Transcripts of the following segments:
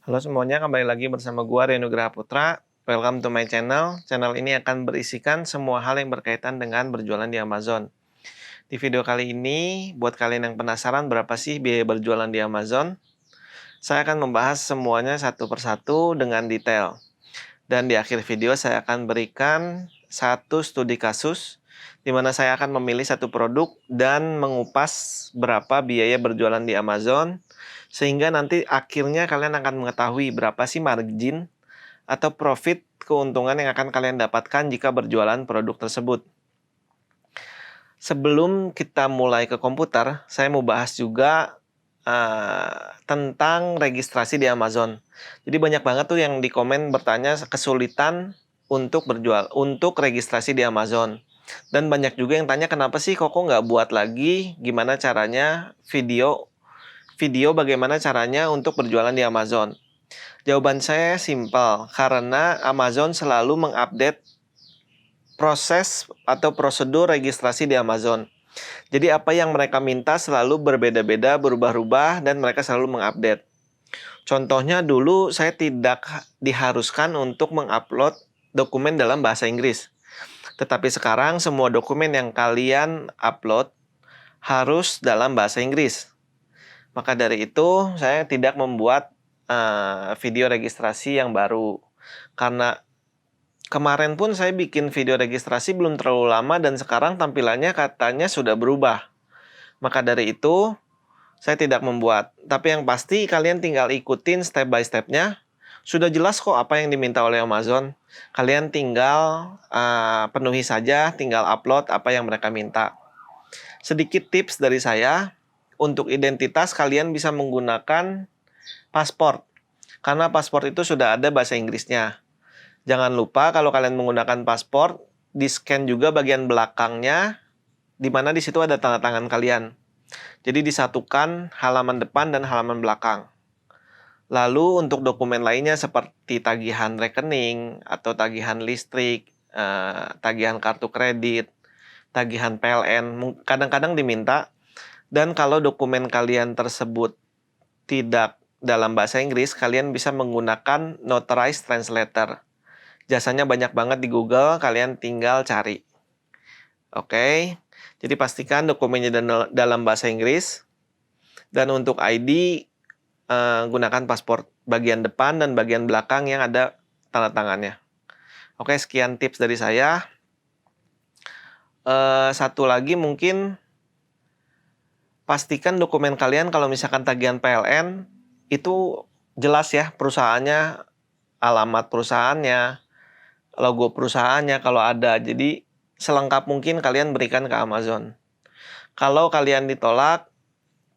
Halo semuanya, kembali lagi bersama gua Renu Graha Putra. Welcome to my channel. Channel ini akan berisikan semua hal yang berkaitan dengan berjualan di Amazon. Di video kali ini, buat kalian yang penasaran berapa sih biaya berjualan di Amazon, saya akan membahas semuanya satu persatu dengan detail. Dan di akhir video saya akan berikan satu studi kasus di mana saya akan memilih satu produk dan mengupas berapa biaya berjualan di Amazon, sehingga nanti akhirnya kalian akan mengetahui berapa sih margin atau profit keuntungan yang akan kalian dapatkan jika berjualan produk tersebut. Sebelum kita mulai ke komputer, saya mau bahas juga tentang registrasi di Amazon. Jadi banyak banget tuh yang di komen bertanya kesulitan untuk registrasi di Amazon. Dan banyak juga yang tanya kenapa sih Koko nggak buat lagi gimana caranya video bagaimana caranya untuk berjualan di Amazon. Jawaban saya simpel, karena Amazon selalu mengupdate proses atau prosedur registrasi di Amazon. Jadi apa yang mereka minta selalu berbeda-beda, berubah-ubah, dan mereka selalu mengupdate. Contohnya dulu saya tidak diharuskan untuk mengupload dokumen dalam bahasa Inggris. Tetapi sekarang semua dokumen yang kalian upload harus dalam bahasa Inggris. Maka dari itu saya tidak membuat video registrasi yang baru. Karena kemarin pun saya bikin video registrasi belum terlalu lama dan sekarang tampilannya katanya sudah berubah. Maka dari itu saya tidak membuat. Tapi yang pasti kalian tinggal ikutin step by step-nya. Sudah jelas kok apa yang diminta oleh Amazon. Kalian tinggal penuhi saja, tinggal upload apa yang mereka minta. Sedikit tips dari saya, untuk identitas kalian bisa menggunakan paspor. Karena paspor itu sudah ada bahasa Inggrisnya. Jangan lupa kalau kalian menggunakan paspor, di-scan juga bagian belakangnya, di mana di situ ada tanda tangan kalian. Jadi disatukan halaman depan dan halaman belakang. Lalu untuk dokumen lainnya seperti tagihan rekening atau tagihan listrik, tagihan kartu kredit, tagihan PLN, kadang-kadang diminta. Dan kalau dokumen kalian tersebut tidak dalam bahasa Inggris, kalian bisa menggunakan Notarized Translator. Jasanya banyak banget di Google, kalian tinggal cari. Oke, jadi pastikan dokumennya dalam bahasa Inggris. Dan untuk ID, gunakan paspor bagian depan dan bagian belakang yang ada tanda tangannya. Oke, sekian tips dari saya. Satu lagi mungkin, pastikan dokumen kalian kalau misalkan tagihan PLN, itu jelas ya perusahaannya, alamat perusahaannya, logo perusahaannya kalau ada. Jadi selengkap mungkin kalian berikan ke Amazon. Kalau kalian ditolak,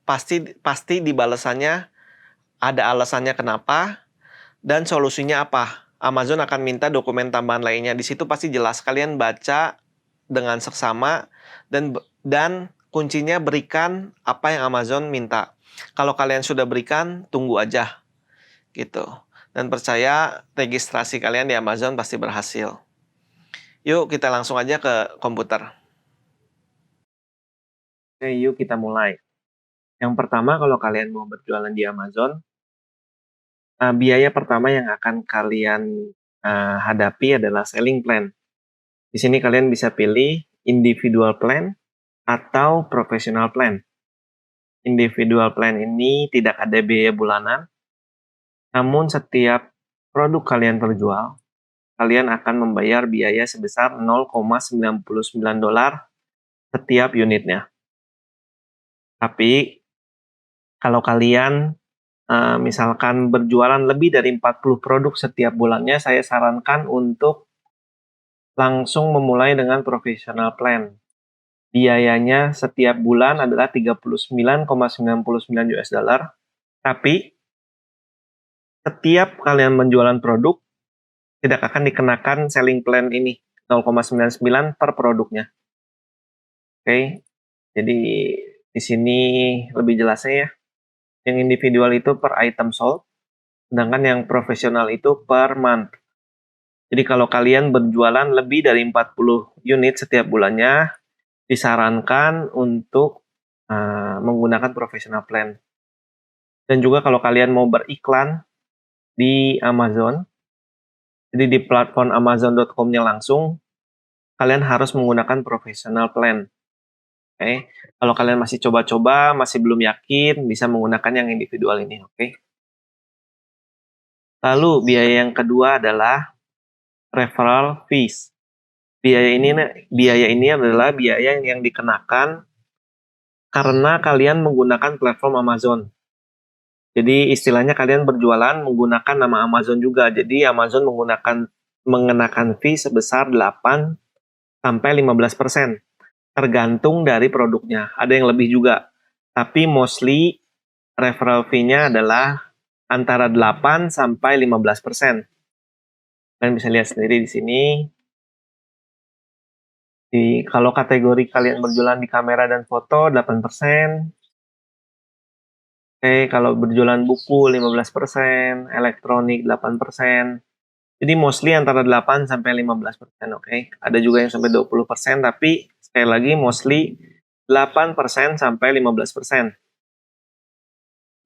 pasti di balasannya ada alasannya kenapa dan solusinya apa. Amazon akan minta dokumen tambahan lainnya. Di situ pasti jelas, kalian baca dengan seksama dan kuncinya berikan apa yang Amazon minta. Kalau kalian sudah berikan, tunggu aja gitu. Dan percaya registrasi kalian di Amazon pasti berhasil. Yuk kita langsung aja ke komputer. Oke, yuk kita mulai. Yang pertama, kalau kalian mau berjualan di Amazon, biaya pertama yang akan kalian hadapi adalah selling plan. Di sini kalian bisa pilih individual plan atau professional plan. Individual plan ini tidak ada biaya bulanan, namun setiap produk kalian terjual, kalian akan membayar biaya sebesar $0,99 setiap unitnya. Tapi kalau kalian misalkan berjualan lebih dari 40 produk setiap bulannya, saya sarankan untuk langsung memulai dengan professional plan. Biayanya setiap bulan adalah $39,99, tapi setiap kalian menjualan produk tidak akan dikenakan selling plan ini 0,99 per produknya. Oke. Jadi di sini lebih jelasnya ya. Yang individual itu per item sold, sedangkan yang profesional itu per month. Jadi kalau kalian berjualan lebih dari 40 unit setiap bulannya, disarankan untuk menggunakan professional plan. Dan juga kalau kalian mau beriklan, di Amazon, jadi di platform Amazon.com-nya langsung, kalian harus menggunakan professional plan. Oke, kalau kalian masih coba-coba, masih belum yakin, bisa menggunakan yang individual ini, oke. Lalu biaya yang kedua adalah referral fees. Biaya ini adalah biaya yang dikenakan karena kalian menggunakan platform Amazon. Jadi istilahnya kalian berjualan menggunakan nama Amazon juga. Jadi Amazon mengenakan fee sebesar 8 sampai 15%. Tergantung dari produknya. Ada yang lebih juga. Tapi mostly referral fee-nya adalah antara 8 sampai 15%. Kalian bisa lihat sendiri di sini. Kalau kategori kalian berjualan di kamera dan foto 8%. Oke, kalau berjualan buku 15%, elektronik 8%. Jadi mostly antara 8 sampai 15%, oke. Ada juga yang sampai 20%, tapi sekali lagi mostly 8% sampai 15%.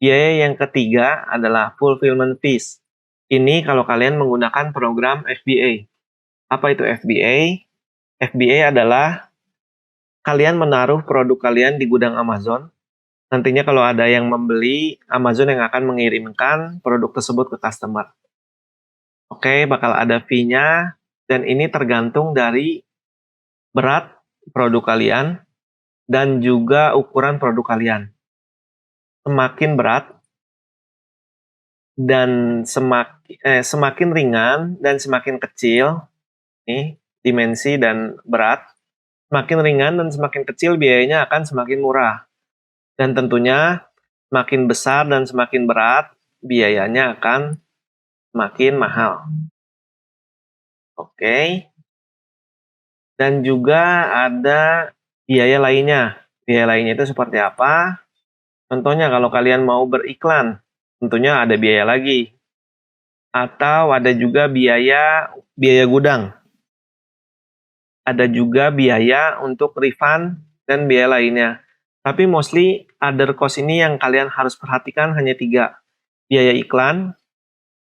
Biaya yang ketiga adalah fulfillment fees. Ini kalau kalian menggunakan program FBA. Apa itu FBA? FBA adalah kalian menaruh produk kalian di gudang Amazon. Nantinya kalau ada yang membeli, Amazon yang akan mengirimkan produk tersebut ke customer. Oke, bakal ada fee-nya, dan ini tergantung dari berat produk kalian dan juga ukuran produk kalian. Semakin berat dan semakin ringan dan semakin kecil, nih dimensi dan berat, semakin ringan dan semakin kecil biayanya akan semakin murah. Dan tentunya semakin besar dan semakin berat biayanya akan semakin mahal. Oke. Dan juga ada biaya lainnya. Biaya lainnya itu seperti apa? Contohnya kalau kalian mau beriklan, tentunya ada biaya lagi. Atau ada juga biaya gudang. Ada juga biaya untuk refund dan biaya lainnya. Tapi mostly other cost ini yang kalian harus perhatikan hanya 3. Biaya iklan,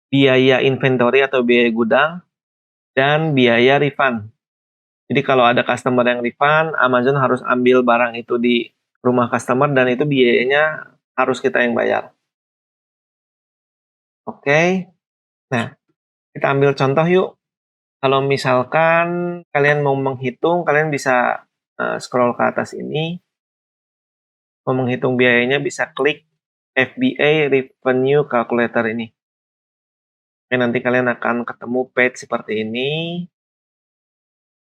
biaya inventory atau biaya gudang, dan biaya refund. Jadi kalau ada customer yang refund, Amazon harus ambil barang itu di rumah customer dan itu biayanya harus kita yang bayar. Oke. Nah, kita ambil contoh yuk. Kalau misalkan kalian mau menghitung, kalian bisa scroll ke atas ini. Mau menghitung biayanya bisa klik FBA Revenue Calculator ini. Oke, nanti kalian akan ketemu page seperti ini.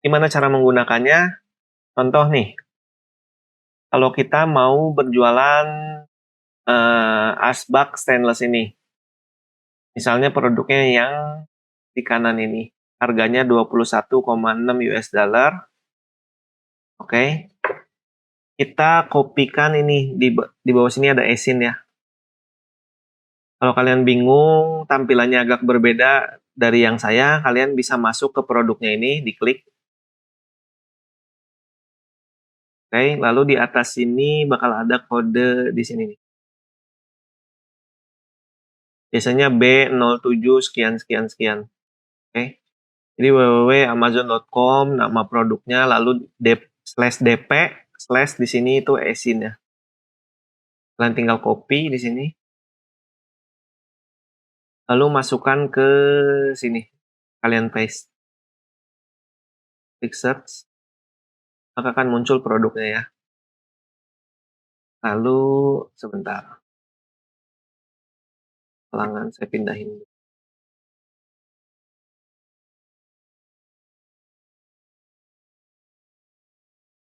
Gimana cara menggunakannya? Contoh nih, kalau kita mau berjualan asbak stainless ini. Misalnya produknya yang di kanan ini. Harganya 21,6 US dollar. Oke. Kita kopikan ini di bawah sini ada esin ya. Kalau kalian bingung tampilannya agak berbeda dari yang saya, kalian bisa masuk ke produknya ini, diklik. Oke, lalu di atas sini bakal ada kode di sini nih. Biasanya B07 sekian sekian sekian. Oke. Jadi www.amazon.com, nama produknya, lalu /dp / di sini itu esin ya. Kalian tinggal copy di sini. Lalu masukkan ke sini. Kalian paste. Klik search. Maka akan muncul produknya ya. Lalu sebentar. Pelanggan saya pindahin.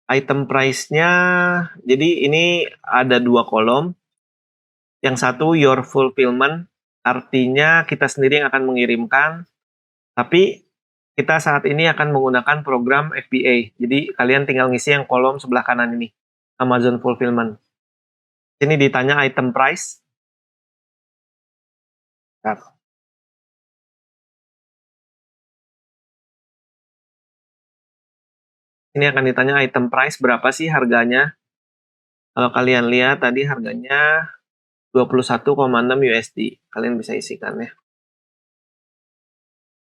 Item price-nya, jadi ini ada 2 kolom. Yang satu your fulfillment, artinya kita sendiri yang akan mengirimkan. Tapi kita saat ini akan menggunakan program FBA. Jadi kalian tinggal ngisi yang kolom sebelah kanan ini. Amazon Fulfillment. Ini ditanya item price. Bentar. Ini akan ditanya item price berapa sih harganya. Kalau kalian lihat tadi harganya 21,6 USD. Kalian bisa isikan ya.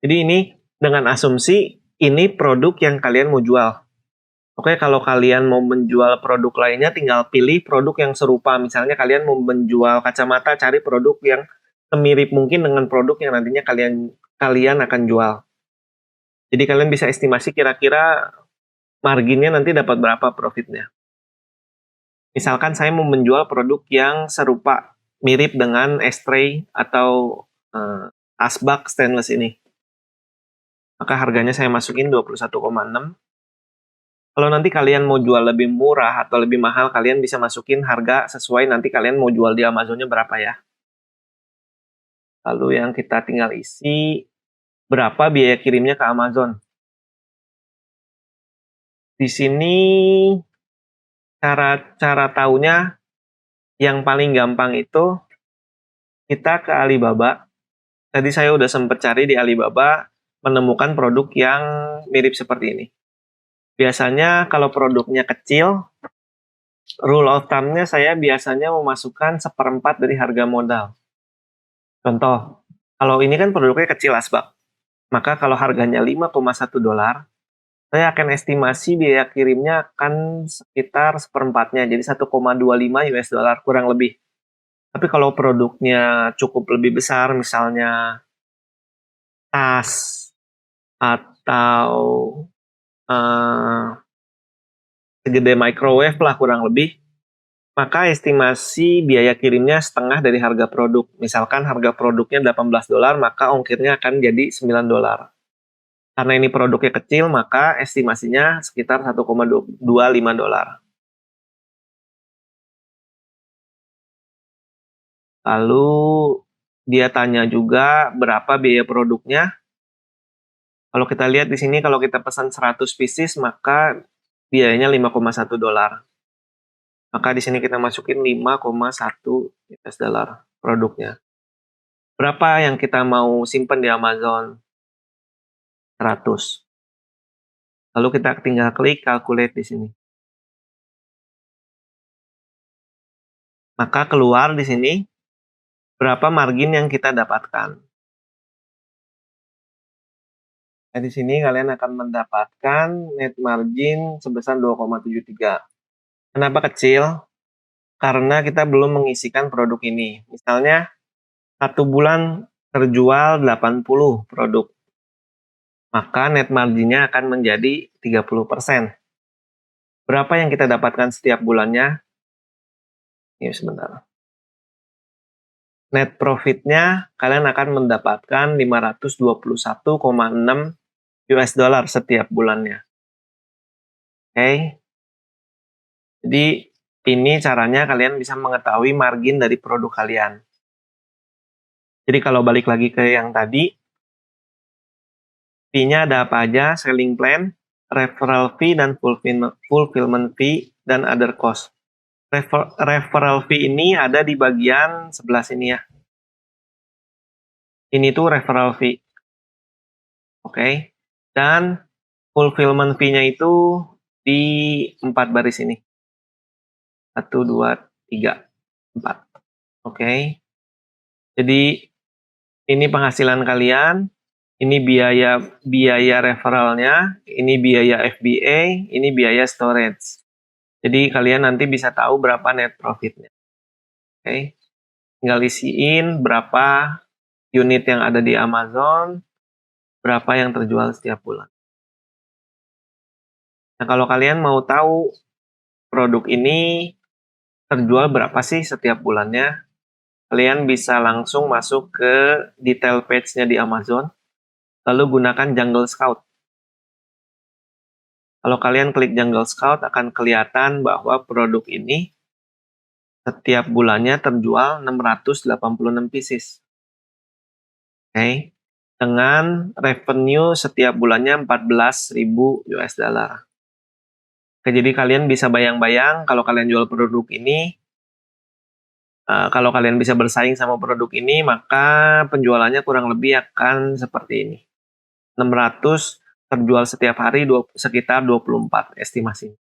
Jadi ini dengan asumsi ini produk yang kalian mau jual. Oke, kalau kalian mau menjual produk lainnya, tinggal pilih produk yang serupa. Misalnya kalian mau menjual kacamata, cari produk yang semirip mungkin dengan produk yang nantinya kalian akan jual. Jadi kalian bisa estimasi kira-kira marginnya nanti dapat berapa profitnya. Misalkan saya mau menjual produk yang serupa, mirip dengan ashtray atau asbak stainless ini. Maka harganya saya masukin 21,6. Kalau nanti kalian mau jual lebih murah atau lebih mahal, kalian bisa masukin harga sesuai nanti kalian mau jual di Amazonnya berapa ya. Lalu yang kita tinggal isi, berapa biaya kirimnya ke Amazon. Di sini cara taunya yang paling gampang itu kita ke Alibaba. Tadi saya udah sempat cari di Alibaba, menemukan produk yang mirip seperti ini. Biasanya kalau produknya kecil, rule of thumb-nya saya biasanya memasukkan 1/4 dari harga modal. Contoh, kalau ini kan produknya kecil asbak, maka kalau harganya $5,1, saya akan estimasi biaya kirimnya akan sekitar 1/4-nya, jadi $1,25 kurang lebih. Tapi kalau produknya cukup lebih besar, misalnya tas atau segede microwave lah kurang lebih, maka estimasi biaya kirimnya setengah dari harga produk. Misalkan harga produknya $18, maka ongkirnya akan jadi $9. Karena ini produknya kecil, maka estimasinya sekitar $1,25. Lalu dia tanya juga berapa biaya produknya. Kalau kita lihat di sini, kalau kita pesan 100 pieces, maka biayanya $5,1. Maka di sini kita masukin $5,1 produknya. Berapa yang kita mau simpan di Amazon? 100. Lalu kita tinggal klik calculate di sini. Maka keluar di sini berapa margin yang kita dapatkan. Nah, di sini kalian akan mendapatkan net margin sebesar 2,73. Kenapa kecil? Karena kita belum mengisikan produk ini. Misalnya, 1 bulan terjual 80 produk. Maka net marginnya akan menjadi 30%. Berapa yang kita dapatkan setiap bulannya? Ini sebentar. Net profitnya kalian akan mendapatkan 521,6 US dollar setiap bulannya. Oke. Jadi ini caranya kalian bisa mengetahui margin dari produk kalian. Jadi kalau balik lagi ke yang tadi, fee-nya ada apa aja? Selling plan, referral fee, dan fulfillment fee, dan other cost. Referral fee ini ada di bagian sebelah sini ya. Ini tuh referral fee. Oke. Dan fulfillment fee-nya itu di 4 baris ini. 1, 2, 3, 4. Oke. Jadi ini penghasilan kalian, ini biaya referralnya, ini biaya FBA, ini biaya storage. Jadi kalian nanti bisa tahu berapa net profitnya. Oke. Tinggal isiin berapa unit yang ada di Amazon, berapa yang terjual setiap bulan. Nah, kalau kalian mau tahu produk ini terjual berapa sih setiap bulannya, kalian bisa langsung masuk ke detail page-nya di Amazon, lalu gunakan Jungle Scout. Kalau kalian klik Jungle Scout, akan kelihatan bahwa produk ini setiap bulannya terjual 686 pieces. Oke. Dengan revenue setiap bulannya 14.000 US dollar. Oke, jadi kalian bisa bayang-bayang kalau kalian jual produk ini, kalau kalian bisa bersaing sama produk ini, maka penjualannya kurang lebih akan seperti ini. 600 terjual setiap hari, sekitar 24 estimasi.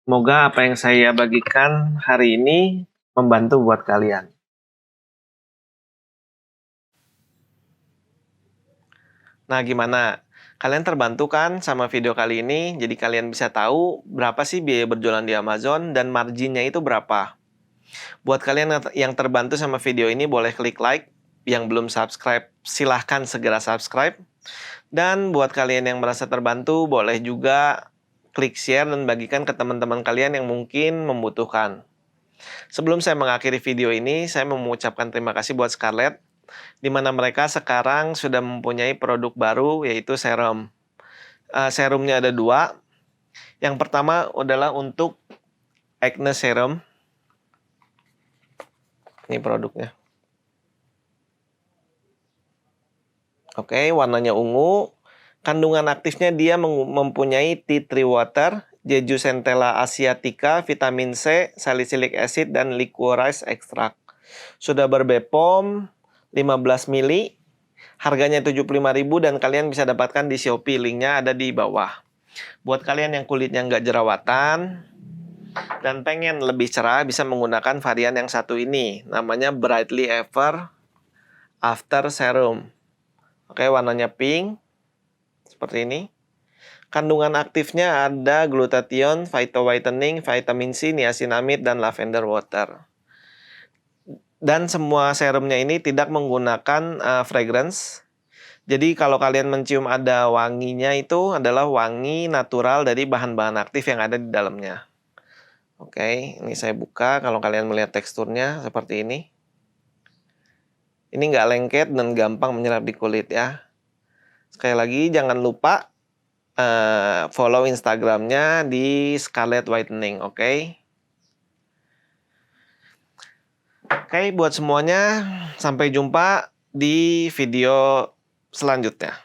Semoga apa yang saya bagikan hari ini membantu buat kalian. Nah, gimana? Kalian terbantu kan sama video kali ini? Jadi kalian bisa tahu berapa sih biaya berjualan di Amazon dan marginnya itu berapa. Buat kalian yang terbantu sama video ini boleh klik like. Yang belum subscribe, silahkan segera subscribe. Dan buat kalian yang merasa terbantu, boleh juga klik share dan bagikan ke teman-teman kalian yang mungkin membutuhkan. Sebelum saya mengakhiri video ini, saya mau mengucapkan terima kasih buat Scarlett, di mana mereka sekarang sudah mempunyai produk baru, yaitu serum. Serumnya ada 2. Yang pertama adalah untuk acne serum. Ini produknya. Oke, warnanya ungu. Kandungan aktifnya dia mempunyai tea tree water, Jeju Centella asiatica, vitamin C, salicylic acid, dan liquorice extract. Sudah ber-BPOM 15 mili. Harganya 75.000 dan kalian bisa dapatkan di Shopee. Linknya ada di bawah. Buat kalian yang kulitnya nggak jerawatan dan pengen lebih cerah, bisa menggunakan varian yang satu ini. Namanya Brightly Ever After Serum. Oke, warnanya pink. Seperti ini. Kandungan aktifnya ada glutathione, phytowhitening, vitamin C, niacinamide, dan lavender water. Dan semua serumnya ini tidak menggunakan fragrance. Jadi kalau kalian mencium ada wanginya, itu adalah wangi natural dari bahan-bahan aktif yang ada di dalamnya. Oke, ini saya buka. Kalau kalian melihat teksturnya seperti ini. Ini nggak lengket dan gampang menyerap di kulit ya. Sekali lagi jangan lupa follow Instagramnya di Scarlett Whitening, oke? Oke, buat semuanya, sampai jumpa di video selanjutnya.